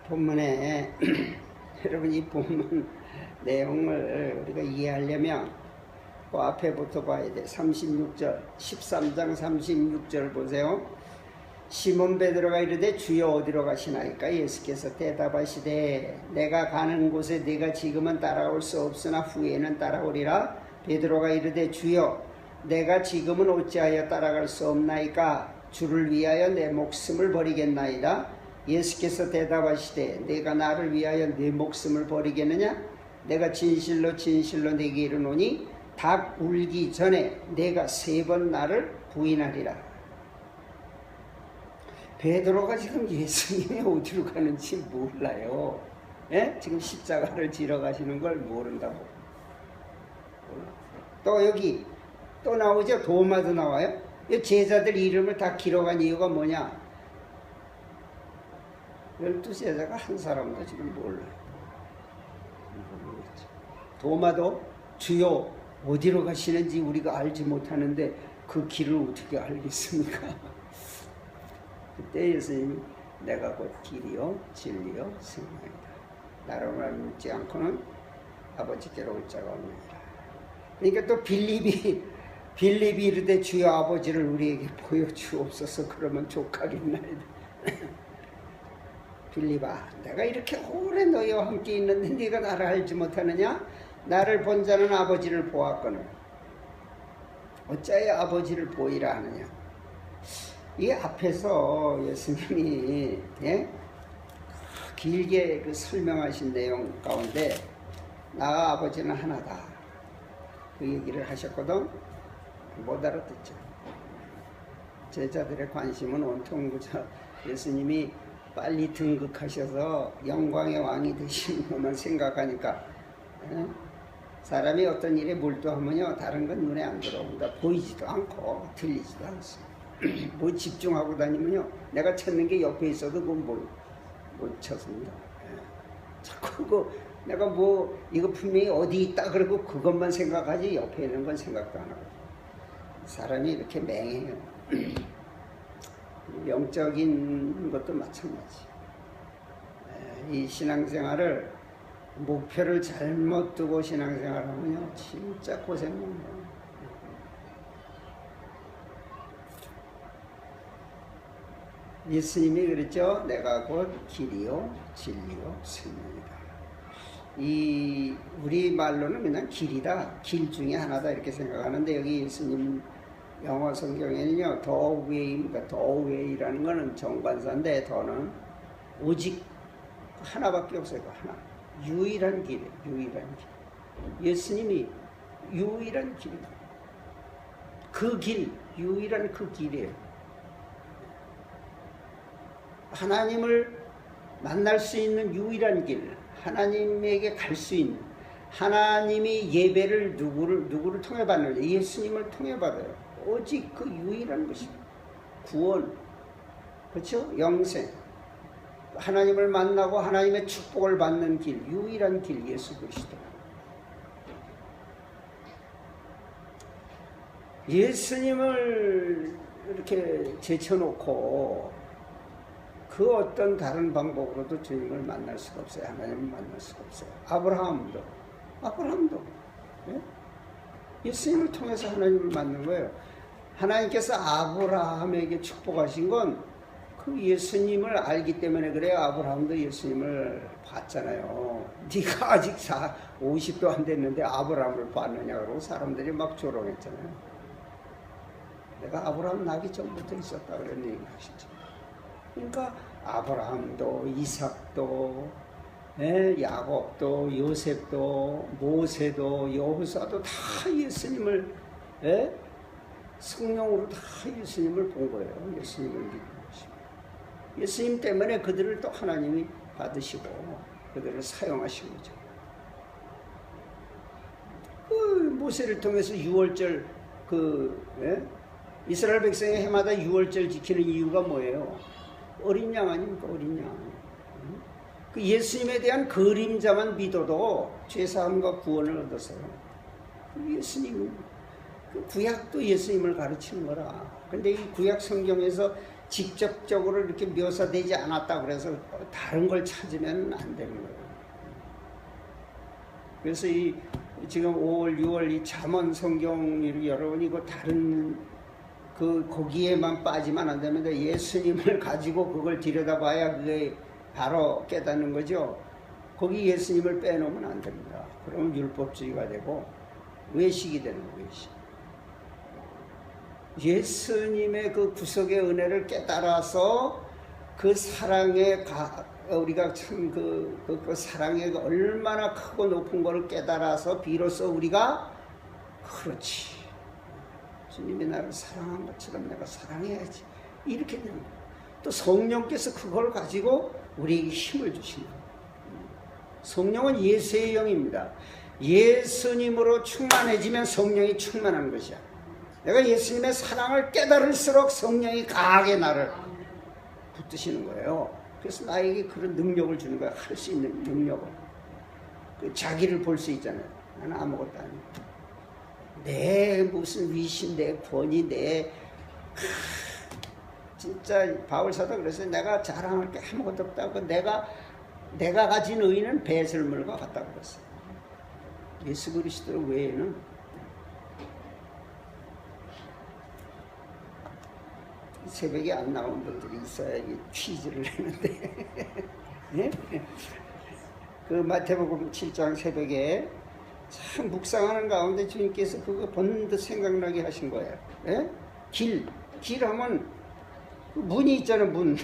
본문에 여러분 이 본문 내용을 우리가 이해하려면 그 앞에부터 봐야 돼. 36절 13장 36절 보세요. 시몬 베드로가 이르되 주여 어디로 가시나이까? 예수께서 대답하시되 내가 가는 곳에 네가 지금은 따라올 수 없으나 후에는 따라오리라. 베드로가 이르되 주여 내가 지금은 어찌하여 따라갈 수 없나이까? 주를 위하여 내 목숨을 버리겠나이다. 예수께서 대답하시되 내가 나를 위하여 내 목숨을 버리겠느냐? 내가 진실로 진실로 내게 이르노니 닭 울기 전에 내가 3번 나를 부인하리라. 베드로가 지금 예수님이 어디로 가는지 몰라요. 예? 지금 십자가를 지러 가시는 걸 모른다고. 또 여기 또 나오죠. 도마도 나와요. 이 제자들 이름을 다 길어간 이유가 뭐냐? 12제자가 한 사람도 지금 몰라요. 도마도 주여 어디로 가시는지 우리가 알지 못하는데 그 길을 어떻게 알겠습니까? 그때 예수님이 내가 곧 길이요 진리요 생명이다. 나를 믿지 않고는 아버지께로 올 자가 없느니라. 그러니까 또 빌립이 이르되 주여 아버지를 우리에게 보여주옵소서. 그러면 족하겠나이다. 빌립아, 내가 이렇게 오래 너희와 함께 있는데 네가 나를 알지 못하느냐? 나를 본 자는 아버지를 보았거늘 어찌하여 아버지를 보이라 하느냐? 이 앞에서 예수님이 길게 그 설명하신 내용 가운데 나와 아버지는 하나다 그 얘기를 하셨거든. 못 알아듣죠. 제자들의 관심은 온통 그저 예수님이 빨리 등극하셔서 영광의 왕이 되시는 것만 생각하니까 사람이 어떤 일에 몰두하면요 다른 건 눈에 안 들어옵니다. 보이지도 않고 들리지도 않습니다. 뭐 집중하고 다니면요 내가 찾는 게 옆에 있어도 그건 못 찾습니다. 자꾸 내가 뭐 이거 분명히 어디 있다 그러고 그것만 생각하지 옆에 있는 건 생각도 안 하고. 사람이 이렇게 맹해요. 영적인 것도 마찬가지. 이 신앙생활을 목표를 잘못 두고 신앙생활하면요 진짜 고생입니다. 예수님이 그랬죠. 내가 곧 길이요 진리요 생명이다. 이 우리 말로는 그냥 길이다, 길 중에 하나다 이렇게 생각하는데 여기 예수님 영어 성경에는요 the way입니다. the way라는 거는 정관사인데 더는 오직 하나밖에 없어요. 하나. 유일한 길이에요. 유일한 길. 예수님이 유일한 길이다. 그 길, 유일한 그 길이에요. 하나님을 만날 수 있는 유일한 길, 하나님에게 갈 수 있는, 하나님이 예배를 누구를 통해 받느냐? 예수님을 통해 받아요. 오직 그 유일한 것입니다. 구원, 그렇죠? 영생, 하나님을 만나고 하나님의 축복을 받는 길, 유일한 길, 예수 그리스도. 예수님을 이렇게 제쳐놓고 그 어떤 다른 방법으로도 주님을 만날 수가 없어요. 하나님을 만날 수가 없어요. 아브라함도 예수님을 통해서 하나님을 만난 거예요. 하나님께서 아브라함에게 축복하신 건 그 예수님을 알기 때문에 그래요. 아브라함도 예수님을 봤잖아요. 네가 아직 50도 안 됐는데 아브라함을 봤느냐 그러고 사람들이 막 조롱했잖아요. 내가 아브라함 나기 전부터 있었다 그런 얘기를 하시죠. 그러니까 아브라함도 이삭도 야곱도 요셉도 모세도 여호사도 다 예수님을 성령으로 다 예수님을 본 거예요. 예수님을 믿는 것입니다. 예수님 때문에 그들을 또 하나님이 받으시고 그들을 사용하신 거죠. 모세를 통해서 6월절 이스라엘 백성이 해마다 6월절 지키는 이유가 뭐예요? 어린 양 아닙니까? 어린 양. 그 예수님에 대한 그림자만 믿어도 죄사함과 구원을 얻었어요. 예수님, 그 구약도 예수님을 가르치는 거라. 근데 이 구약 성경에서 직접적으로 이렇게 묘사되지 않았다 그래서 다른 걸 찾으면 안 되는 거예요. 그래서 지금 5월, 6월 이 잠언 성경 여러분 이거 다른 거기에만 빠지면 안 됩니다. 예수님을 가지고 그걸 들여다봐야 그게 바로 깨닫는 거죠. 거기 예수님을 빼놓으면 안 됩니다. 그러면 율법주의가 되고 외식이 되는 거예요. 외식. 예수님의 그 구속의 은혜를 깨달아서 그 사랑의 우리가 참 그 사랑의 얼마나 크고 높은 것을 깨달아서 비로소 우리가 그렇지 주님이 나를 사랑한 것처럼 내가 사랑해야지 이렇게 되는 거예요. 또 성령께서 그걸 가지고 우리에게 힘을 주시는 거예요. 성령은 예수의 영입니다. 예수님으로 충만해지면 성령이 충만한 것이야. 내가 예수님의 사랑을 깨달을수록 성령이 강하게 나를 붙드시는 거예요. 그래서 나에게 그런 능력을 주는 거야. 할 수 있는 능력을. 자기를 볼 수 있잖아요. 나는 아무것도 아니고. 내 무슨 위신, 내 권위, 진짜 바울사도 그래서 내가 자랑할 게 아무것도 없다고 내가 가진 의는 배설물과 같다고 그랬어요. 예수 그리스도 외에는 새벽에 안 나온 분들이 있어야 퀴즈를 했는데 네? 그 마태복음 7장 새벽에 참 묵상하는 가운데 주님께서 그거 번듯 생각나게 하신 거예요. 네? 길 하면 그 문이 있잖아요. 문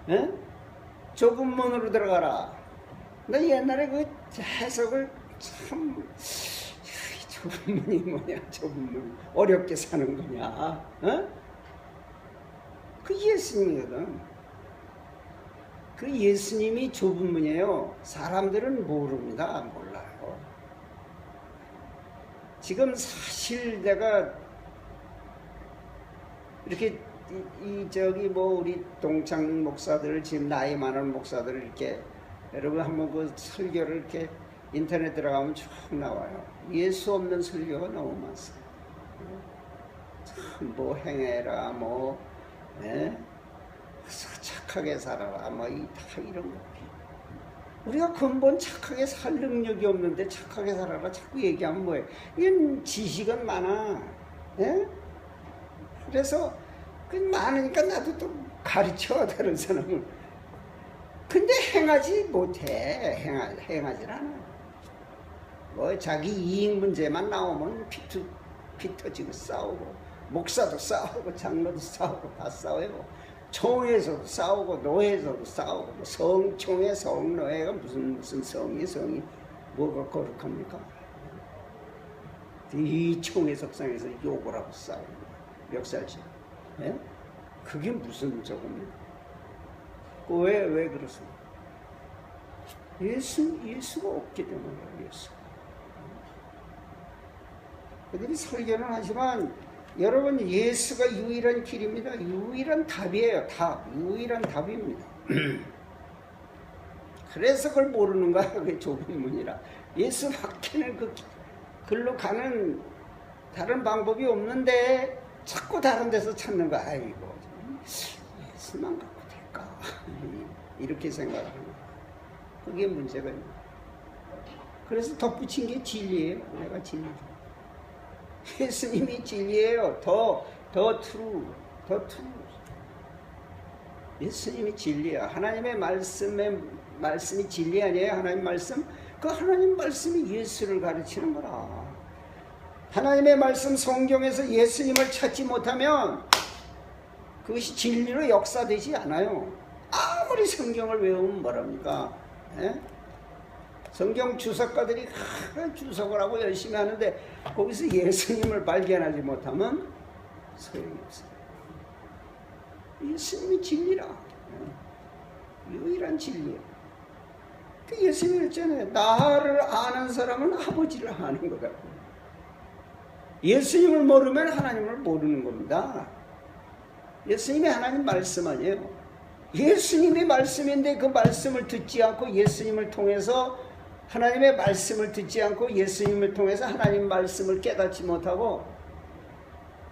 네? 좁은 문으로 들어가라. 나 옛날에 그 해석을 참 좁은 문이 뭐냐, 좁은 문 어렵게 사는 거냐, 어? 그 예수님이거든. 그 예수님이 좁은 문이에요. 사람들은 모릅니다. 몰라요. 지금 사실 내가 이렇게 우리 동창 목사들 지금 나이 많은 목사들 이렇게 여러분 한번 그 설교를 이렇게 인터넷 들어가면 쭉 나와요. 예수 없는 설교가 너무 많습니다. 참 뭐 행해라 예? 착하게 살아라 다 이런 거. 우리가 근본 착하게 살 능력이 없는데 착하게 살아라 자꾸 얘기하면 뭐예요? 이건 지식은 많아. 예? 그래서 그 많으니까 나도 또 가르쳐 다른 사람을. 근데 행하지 못해. 행하질 않아. 뭐 자기 이익 문제만 나오면 피 터지고 싸우고 목사도 싸우고 장로도 싸우고 다 싸우고 총회에서도 싸우고 노회에서도 싸우고 뭐 성총회 성노회가 무슨 성이 뭐가 거룩합니까? 이 총회 석상에서 욕을 하고 싸우는 거야. 멱살질. 예? 그게 무슨 저겁니까? 왜 그렇습니까? 예수가 없기 때문에 예수. 그들이 설교는 하지만 여러분 예수가 유일한 길입니다. 유일한 답이에요. 유일한 답입니다. 그래서 그걸 모르는 거야. 그게 좁은 문이라. 예수 밖에는 글로 가는 다른 방법이 없는데 자꾸 다른 데서 찾는 거야. 아이고 예수만 갖고 될까? 이렇게 생각하는 거야. 그게 문제가 있는 거야. 그래서 덧붙인 게 진리예요. 내가 진리죠. 예수님이 진리예요. 더 true. 예수님이 진리야. 하나님의 말씀이 진리 아니에요? 하나님 말씀? 그 하나님 말씀이 예수를 가르치는 거라. 하나님의 말씀 성경에서 예수님을 찾지 못하면 그것이 진리로 역사되지 않아요. 아무리 성경을 외우면 뭐랍니까? 예? 성경 주석가들이 주석을 하고 열심히 하는데 거기서 예수님을 발견하지 못하면 소용이 없어요. 예수님이 진리라. 유일한 진리예요. 그 예수님이 그랬잖아요. 나를 아는 사람은 아버지를 아는 거다. 예수님을 모르면 하나님을 모르는 겁니다. 예수님이 하나님 말씀 아니에요. 예수님의 말씀인데 그 말씀을 듣지 않고 예수님을 통해서 하나님의 말씀을 듣지 않고 예수님을 통해서 하나님 말씀을 깨닫지 못하고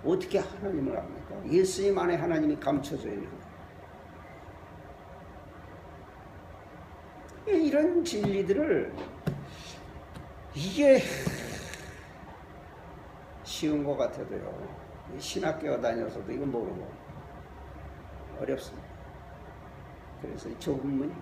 어떻게 하나님을 압니까? 예수님 안에 하나님이 감춰져 있는 이런 진리들을 이게 쉬운 것 같아도요. 신학교 다녀서도 이거 모르고 어렵습니다. 그래서 좁은 문이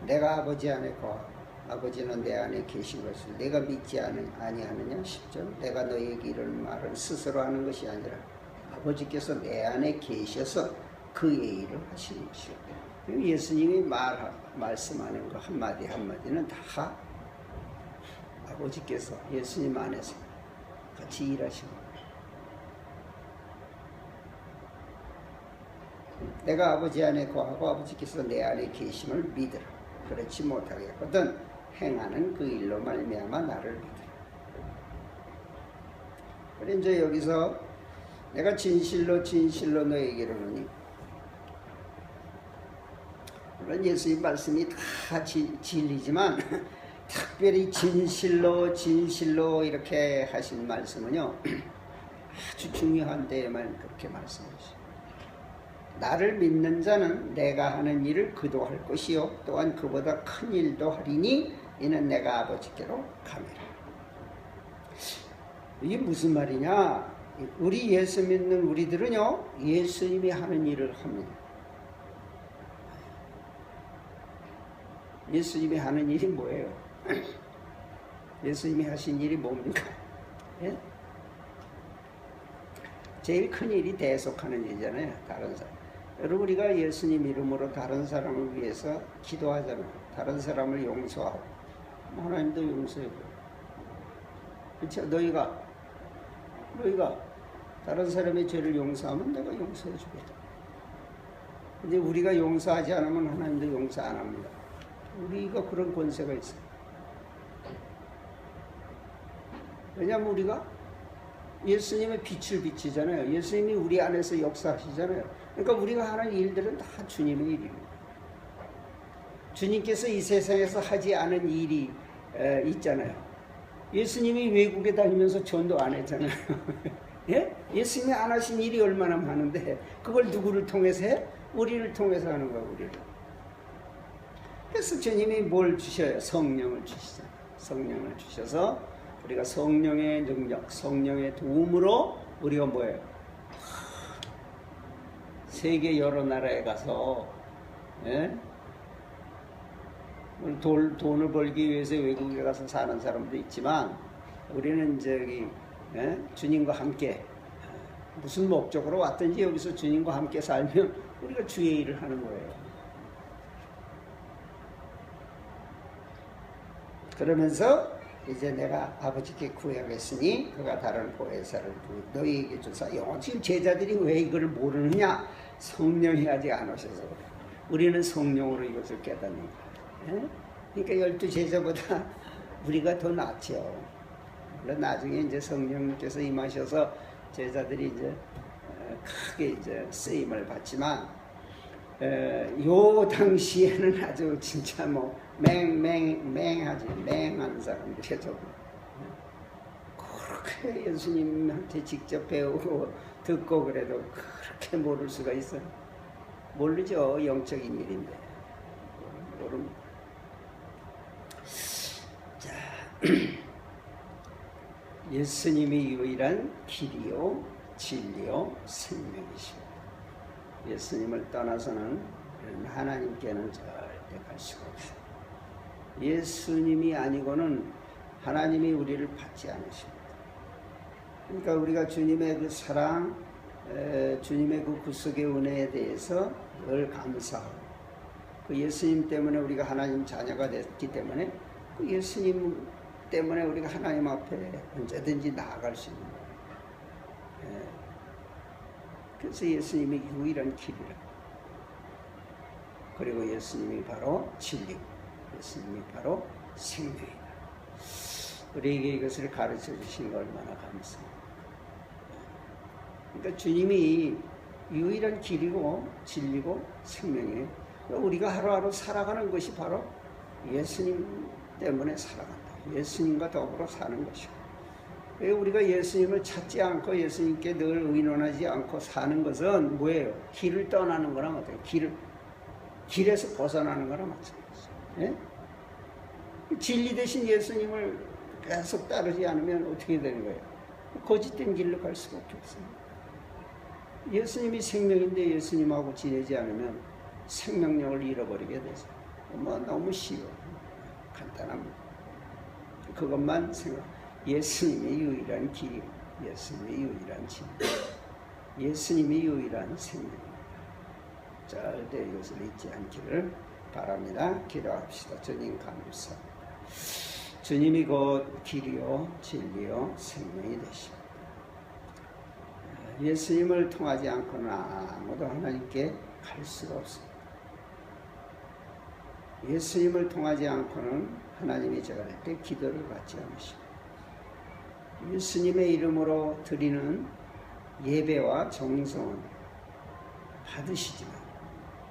내가 아버지 안에 거하고 아버지는 내 안에 계신 것을 내가 믿지 아니하느냐 10절 내가 너희에게 이런 말은 스스로 하는 것이 아니라 아버지께서 내 안에 계셔서 그의 일을 하시는 것이요. 예수님이 말씀하는 거 한마디 한마디는 다 아버지께서 예수님 안에서 같이 일하시는 거예요. 내가 아버지 안에 거하고 아버지께서 내 안에 계심을 믿으라. 그렇지 못하겠거든 행하는 그 일로 말미암아 나를 믿으라. 그래 이제 여기서 내가 진실로 진실로 너에게 이르노니, 물론 예수님 말씀이 다 진리지만 특별히 진실로 진실로 이렇게 하신 말씀은요 아주 중요한 데에만 그렇게 말씀하시죠. 나를 믿는 자는 내가 하는 일을 그도 할 것이요 또한 그보다 큰 일도 하리니 이는 내가 아버지께로 가미라. 이게 무슨 말이냐? 우리 예수 믿는 우리들은요 예수님이 하는 일을 합니다. 예수님이 하는 일이 뭐예요? 예수님이 하신 일이 뭡니까? 예? 제일 큰 일이 대속하는 일이잖아요. 다른 사람. 여러분 우리가 예수님 이름으로 다른 사람을 위해서 기도하잖아요. 다른 사람을 용서하고 하나님도 용서해요. 그렇죠? 너희가 다른 사람의 죄를 용서하면 내가 용서해 주겠다. 근데 우리가 용서하지 않으면 하나님도 용서 안 합니다. 우리가 그런 권세가 있어요. 왜냐하면 우리가 예수님의 빛을 비치잖아요. 예수님이 우리 안에서 역사하시잖아요. 그러니까 우리가 하는 일들은 다 주님의 일입니다. 주님께서 이 세상에서 하지 않은 일이 있잖아요. 예수님이 외국에 다니면서 전도 안 했잖아요. 예? 예수님이 안 하신 일이 얼마나 많은데 그걸 누구를 통해서 해? 우리를 통해서 하는 거예요. 우리를. 그래서 주님이 뭘 주셔요? 성령을 주시잖아요. 성령을 주셔서 우리가 성령의 능력, 성령의 도움으로 우리가 뭐예요? 세계 여러 나라에 가서 예? 돈을 벌기 위해서 외국에 가서 사는 사람도 있지만 우리는 저기 예? 주님과 함께 무슨 목적으로 왔든지 여기서 주님과 함께 살면 우리가 주의 일을 하는 거예요. 그러면서 이제 내가 아버지께 구하겠으니 그가 다른 보혜사를 너희에게 주사. 지금 제자들이 왜 이걸 모르느냐? 성령이 아직 안 오셔서 그래. 우리는 성령으로 이것을 깨닫는 거야. 그러니까 12 제자보다 우리가 더 낫죠. 물론 나중에 이제 성령님께서 임하셔서 제자들이 이제 크게 이제 쓰임을 받지만 요 당시에는 아주 진짜 뭐 맹하지. 맹한 사람들이죠. 그렇게 예수님한테 직접 배우고 듣고 그래도 그렇게 모를 수가 있어요. 모르죠. 영적인 일인데. 모릅니다. 자, 예수님이 유일한 길이요, 진리요, 생명이시오. 예수님을 떠나서는 하나님께는 절대 갈 수가 없어요. 예수님이 아니고는 하나님이 우리를 받지 않으십니다. 그러니까 우리가 주님의 그 사랑, 주님의 그 구속의 은혜에 대해서 늘 감사하고 그 예수님 때문에 우리가 하나님 자녀가 됐기 때문에 그 예수님 때문에 우리가 하나님 앞에 언제든지 나아갈 수 있는 거예요. 그래서 예수님이 유일한 길이라. 그리고 예수님이 바로 진리고 예수님이 바로 생명이다. 우리에게 이것을 가르쳐 주신 거 얼마나 감사합니다. 그러니까 주님이 유일한 길이고 진리고 생명이에요. 우리가 하루하루 살아가는 것이 바로 예수님 때문에 살아간다. 예수님과 더불어 사는 것이고 왜 우리가 예수님을 찾지 않고 예수님께 늘 의논하지 않고 사는 것은 뭐예요? 길을 떠나는 거랑 어때요? 길에서 벗어나는 거랑 마찬가지죠. 예? 진리 대신 예수님을 계속 따르지 않으면 어떻게 되는 거예요? 거짓된 길로 갈 수밖에 없어요. 예수님이 생명인데 예수님하고 지내지 않으면 생명력을 잃어버리게 되죠. 뭐 너무 쉬워. 간단합니다. 그것만 생각. 예수님이 유일한 길이요. 예수님이 유일한 진리. 예수님이 유일한 생명입니다. 절대 이것을 잊지 않기를 바랍니다. 기도합시다. 주님 감사합니다. 주님이 곧 길이요 진리요 생명이 되십니다. 예수님을 통하지 않고는 아무도 하나님께 갈 수가 없습니다. 예수님을 통하지 않고는 하나님이 절대 기도를 받지 않으십니다. 예수님의 이름으로 드리는 예배와 정성은 받으시지만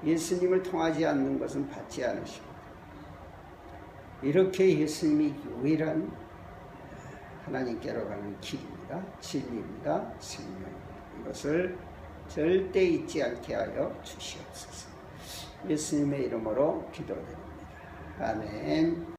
예수님을 통하지 않는 것은 받지 않으십니다. 이렇게 예수님이 유일한 하나님께로 가는 길입니다. 진리입니다. 생명입니다. 이것을 절대 잊지 않게 하여 주시옵소서. 예수님의 이름으로 기도드립니다. 아멘.